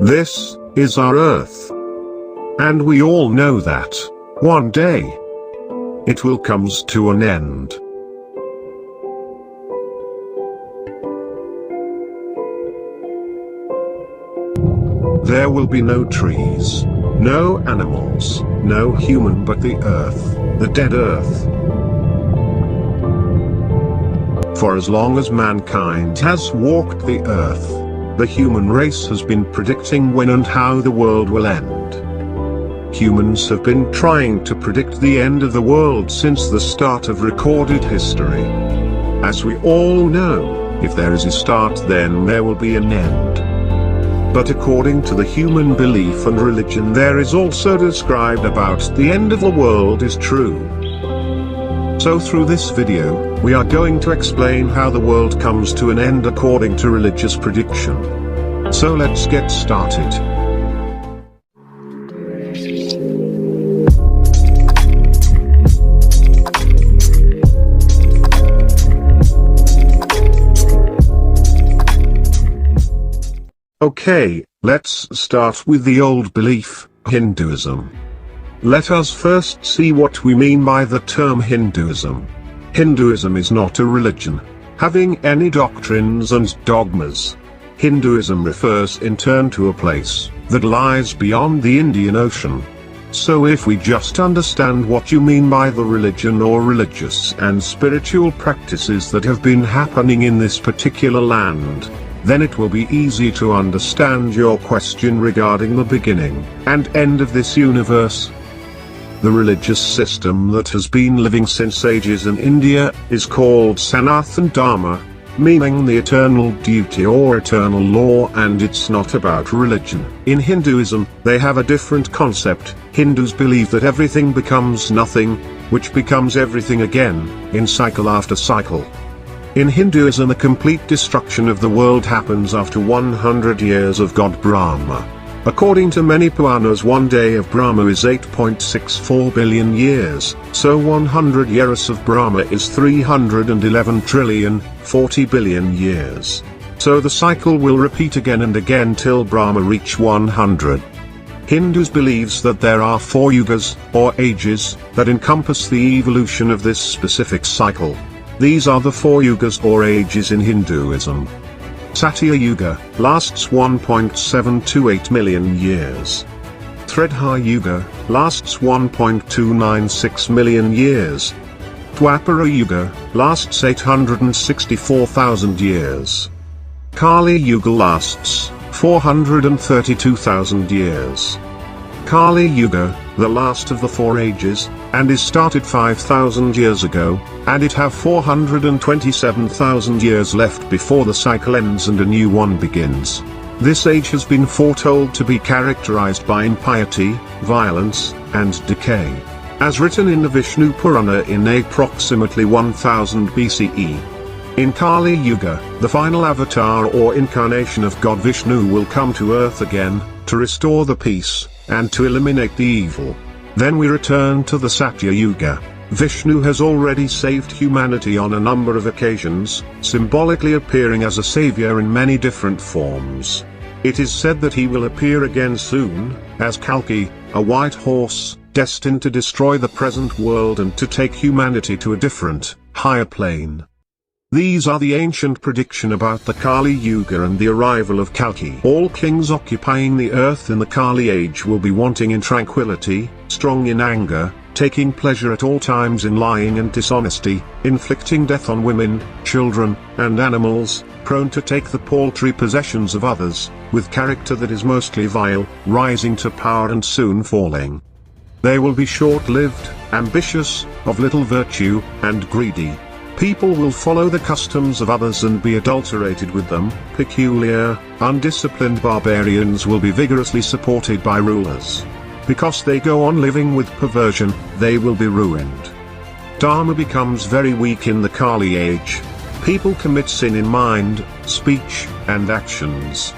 This is our Earth. And we all know that, one day, it will comes to an end. There will be no trees, no animals, no human but the Earth, the dead Earth. For as long as mankind has walked the Earth, the human race has been predicting when and how the world will end. Humans have been trying to predict the end of the world since the start of recorded history. As we all know, if there is a start then there will be an end. But according to the human belief and religion there is also described about the end of the world is true. So through this video, we are going to explain how the world comes to an end according to religious prediction. So let's get started. Okay, let's start with the old belief, Hinduism. Let us first see what we mean by the term Hinduism. Hinduism is not a religion, having any doctrines and dogmas. Hinduism refers in turn to a place that lies beyond the Indian Ocean. So if we just understand what you mean by the religion or religious and spiritual practices that have been happening in this particular land, then it will be easy to understand your question regarding the beginning and end of this universe. The religious system that has been living since ages in India is called Sanatana Dharma, meaning the eternal duty or eternal law, and it's not about religion. In Hinduism, they have a different concept. Hindus believe that everything becomes nothing, which becomes everything again, in cycle after cycle. In Hinduism the complete destruction of the world happens after 100 years of God Brahma. According to many Puranas, one day of Brahma is 8.64 billion years, so 100 years of Brahma is 311 trillion, 40 billion years. So the cycle will repeat again and again till Brahma reach 100. Hindus believes that there are 4 yugas, or ages, that encompass the evolution of this specific cycle. These are the 4 yugas or ages in Hinduism. Satya Yuga lasts 1.728 million years. Treta Yuga lasts 1.296 million years. Dwapara Yuga lasts 864,000 years. Kali Yuga lasts 432,000 years. Kali Yuga, the last of the 4 ages, and is started 5,000 years ago, and it have 427,000 years left before the cycle ends and a new one begins. This age has been foretold to be characterized by impiety, violence, and decay. As written in the Vishnu Purana in approximately 1000 BCE. In Kali Yuga, the final avatar or incarnation of God Vishnu will come to earth again, to restore the peace, and to eliminate the evil. Then we return to the Satya Yuga. Vishnu has already saved humanity on a number of occasions, symbolically appearing as a savior in many different forms. It is said that he will appear again soon, as Kalki, a white horse, destined to destroy the present world and to take humanity to a different, higher plane. These are the ancient prediction about the Kali Yuga and the arrival of Kalki. All kings occupying the earth in the Kali age will be wanting in tranquility, strong in anger, taking pleasure at all times in lying and dishonesty, inflicting death on women, children, and animals, prone to take the paltry possessions of others, with character that is mostly vile, rising to power and soon falling. They will be short-lived, ambitious, of little virtue, and greedy. People will follow the customs of others and be adulterated with them. Peculiar, undisciplined barbarians will be vigorously supported by rulers. Because they go on living with perversion, they will be ruined. Dharma becomes very weak in the Kali age. People commit sin in mind, speech, and actions.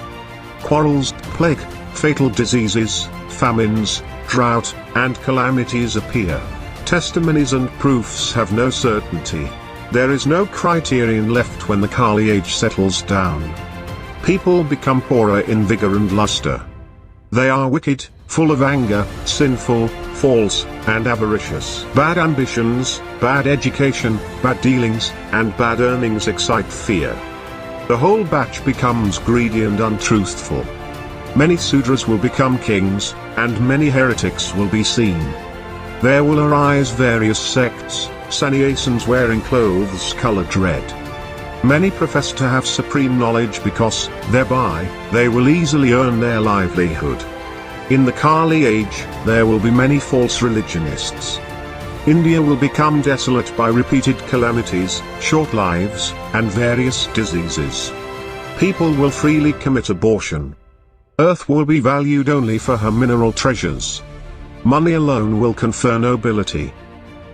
Quarrels, plague, fatal diseases, famines, drought, and calamities appear. Testimonies and proofs have no certainty. There is no criterion left when the Kali age settles down. People become poorer in vigor and luster. They are wicked, full of anger, sinful, false, and avaricious. Bad ambitions, bad education, bad dealings, and bad earnings excite fear. The whole batch becomes greedy and untruthful. Many Sudras will become kings, and many heretics will be seen. There will arise various sects, sannyasins wearing clothes colored red. Many profess to have supreme knowledge because, thereby, they will easily earn their livelihood. In the Kali age, there will be many false religionists. India will become desolate by repeated calamities, short lives, and various diseases. People will freely commit abortion. Earth will be valued only for her mineral treasures. Money alone will confer nobility.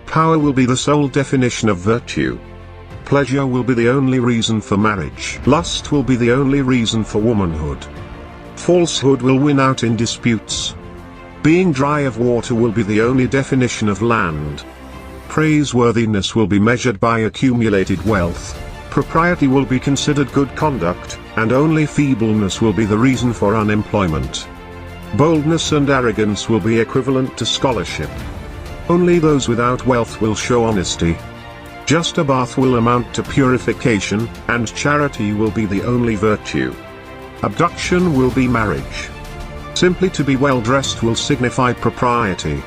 Power will be the sole definition of virtue. Pleasure will be the only reason for marriage. Lust will be the only reason for womanhood. Falsehood will win out in disputes. Being dry of water will be the only definition of land. Praiseworthiness will be measured by accumulated wealth. Propriety will be considered good conduct, and only feebleness will be the reason for unemployment. Boldness and arrogance will be equivalent to scholarship. Only those without wealth will show honesty. Just a bath will amount to purification, and charity will be the only virtue. Abduction will be marriage. Simply to be well dressed will signify propriety.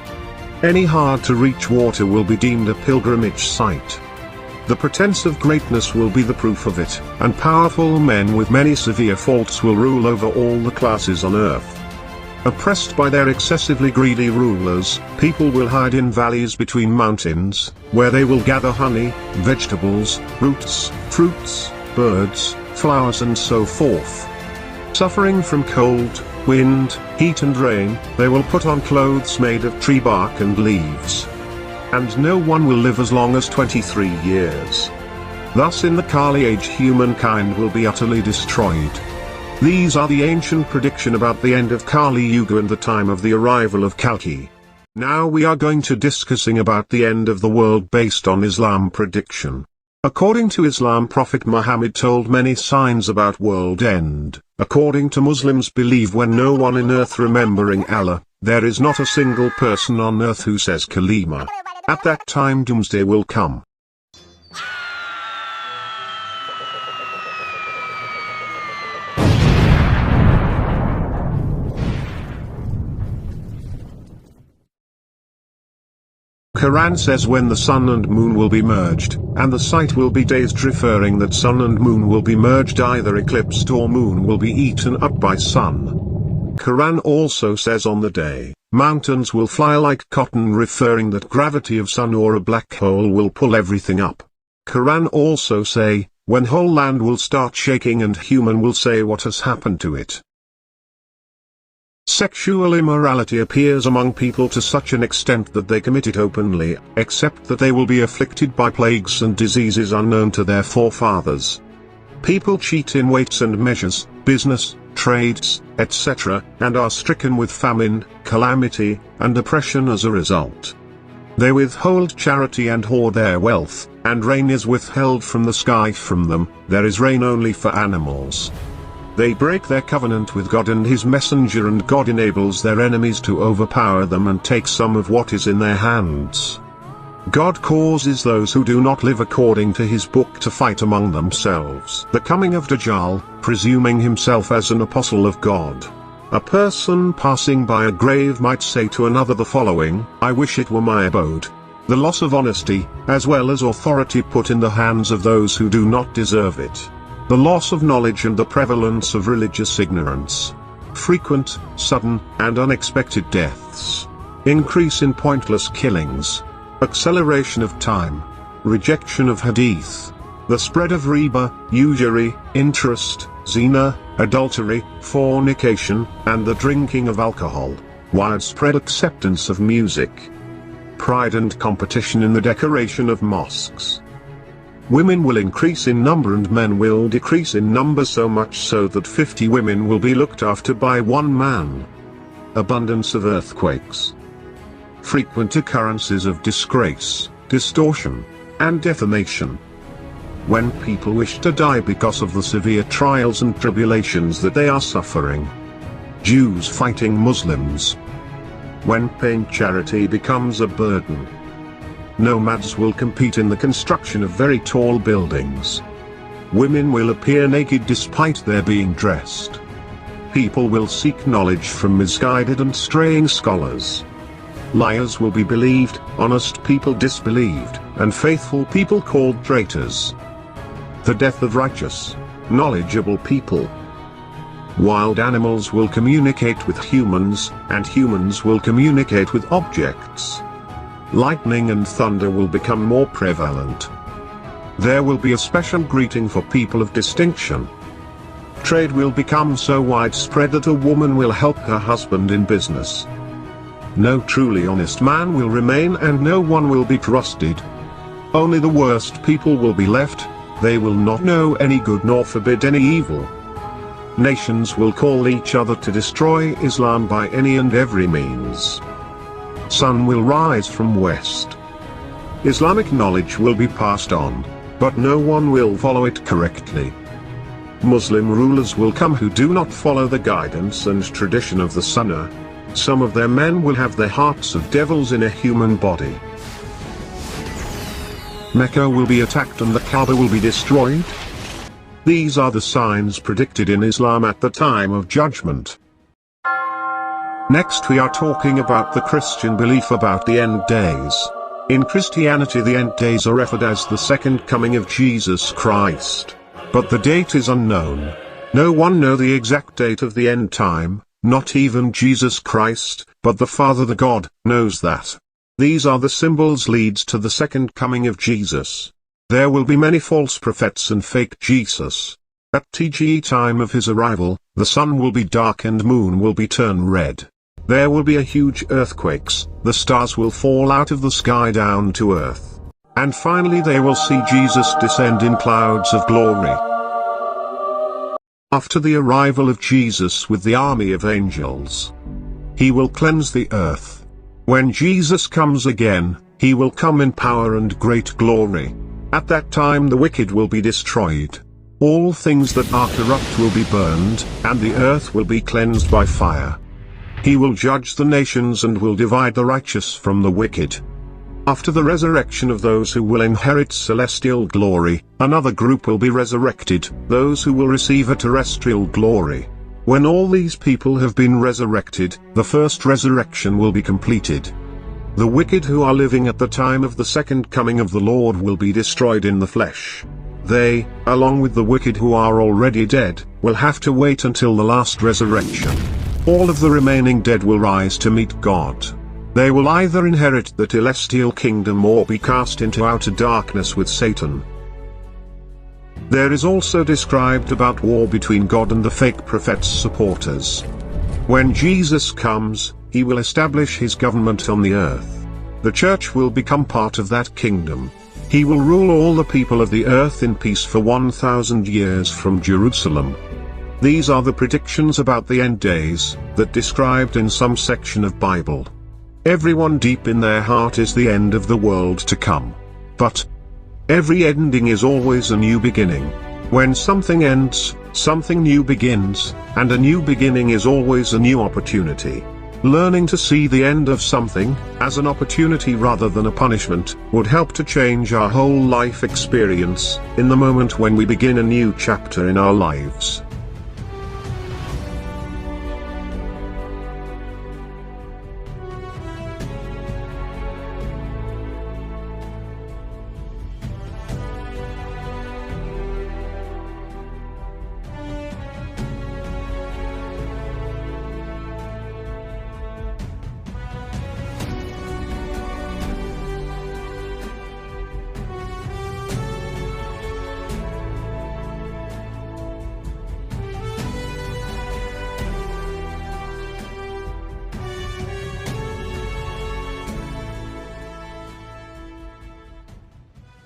Any hard-to-reach water will be deemed a pilgrimage site. The pretense of greatness will be the proof of it, and powerful men with many severe faults will rule over all the classes on earth. Oppressed by their excessively greedy rulers, people will hide in valleys between mountains, where they will gather honey, vegetables, roots, fruits, birds, flowers and so forth. Suffering from cold, wind, heat and rain, they will put on clothes made of tree bark and leaves. And no one will live as long as 23 years. Thus in the Kali age humankind will be utterly destroyed. These are the ancient prediction about the end of Kali Yuga and the time of the arrival of Kalki. Now we are going to discussing about the end of the world based on Islam prediction. According to Islam, Prophet Muhammad told many signs about world end. According to Muslims, believe when no one in earth remembering Allah, there is not a single person on earth who says Kalima. At that time doomsday will come. Quran says when the sun and moon will be merged, and the sight will be dazed, referring that sun and moon will be merged, either eclipsed or moon will be eaten up by sun. Quran also says on the day, mountains will fly like cotton, referring that gravity of sun or a black hole will pull everything up. Quran also say, when whole land will start shaking and human will say what has happened to it. Sexual immorality appears among people to such an extent that they commit it openly, except that they will be afflicted by plagues and diseases unknown to their forefathers. People cheat in weights and measures, business, trades, etc., and are stricken with famine, calamity, and oppression as a result. They withhold charity and hoard their wealth, and rain is withheld from the sky from them. There is rain only for animals. They break their covenant with God and His messenger, and God enables their enemies to overpower them and take some of what is in their hands. God causes those who do not live according to His book to fight among themselves. The coming of Dajjal, presuming himself as an apostle of God. A person passing by a grave might say to another the following: I wish it were my abode. The loss of honesty, as well as authority put in the hands of those who do not deserve it. The loss of knowledge and the prevalence of religious ignorance. Frequent, sudden, and unexpected deaths. Increase in pointless killings. Acceleration of time. Rejection of hadith. The spread of riba, usury, interest, zina, adultery, fornication, and the drinking of alcohol. Widespread acceptance of music. Pride and competition in the decoration of mosques. Women will increase in number and men will decrease in number, so much so that 50 women will be looked after by one man. Abundance of earthquakes. Frequent occurrences of disgrace, distortion, and defamation. When people wish to die because of the severe trials and tribulations that they are suffering. Jews fighting Muslims. When pain charity becomes a burden. Nomads will compete in the construction of very tall buildings. Women will appear naked despite their being dressed. People will seek knowledge from misguided and straying scholars. Liars will be believed, honest people disbelieved, and faithful people called traitors. The death of righteous, knowledgeable people. Wild animals will communicate with humans, and humans will communicate with objects. Lightning and thunder will become more prevalent. There will be a special greeting for people of distinction. Trade will become so widespread that a woman will help her husband in business. No truly honest man will remain and no one will be trusted. Only the worst people will be left, they will not know any good nor forbid any evil. Nations will call each other to destroy Islam by any and every means. Sun will rise from west. Islamic knowledge will be passed on, but no one will follow it correctly. Muslim rulers will come who do not follow the guidance and tradition of the Sunnah. Some of their men will have the hearts of devils in a human body. Mecca will be attacked and the Kaaba will be destroyed. These are the signs predicted in Islam at the time of judgment. Next we are talking about the Christian belief about the end days. In Christianity the end days are referred as the second coming of Jesus Christ. But the date is unknown. No one knows the exact date of the end time, not even Jesus Christ, but the Father the God, knows that. These are the symbols leads to the second coming of Jesus. There will be many false prophets and fake Jesus. At the time of his arrival, the sun will be dark and moon will be turned red. There will be a huge earthquakes, the stars will fall out of the sky down to earth. And finally they will see Jesus descend in clouds of glory. After the arrival of Jesus with the army of angels, he will cleanse the earth. When Jesus comes again, he will come in power and great glory. At that time the wicked will be destroyed. All things that are corrupt will be burned, and the earth will be cleansed by fire. He will judge the nations and will divide the righteous from the wicked. After the resurrection of those who will inherit celestial glory, another group will be resurrected, those who will receive a terrestrial glory. When all these people have been resurrected, the first resurrection will be completed. The wicked who are living at the time of the second coming of the Lord will be destroyed in the flesh. They, along with the wicked who are already dead, will have to wait until the last resurrection. All of the remaining dead will rise to meet God. They will either inherit the celestial kingdom or be cast into outer darkness with Satan. There is also described about war between God and the fake prophets' supporters. When Jesus comes, he will establish his government on the earth. The church will become part of that kingdom. He will rule all the people of the earth in peace for 1,000 years from Jerusalem. These are the predictions about the end days, that described in some section of Bible. Everyone deep in their heart is the end of the world to come. But every ending is always a new beginning. When something ends, something new begins, and a new beginning is always a new opportunity. Learning to see the end of something, as an opportunity rather than a punishment, would help to change our whole life experience, in the moment when we begin a new chapter in our lives.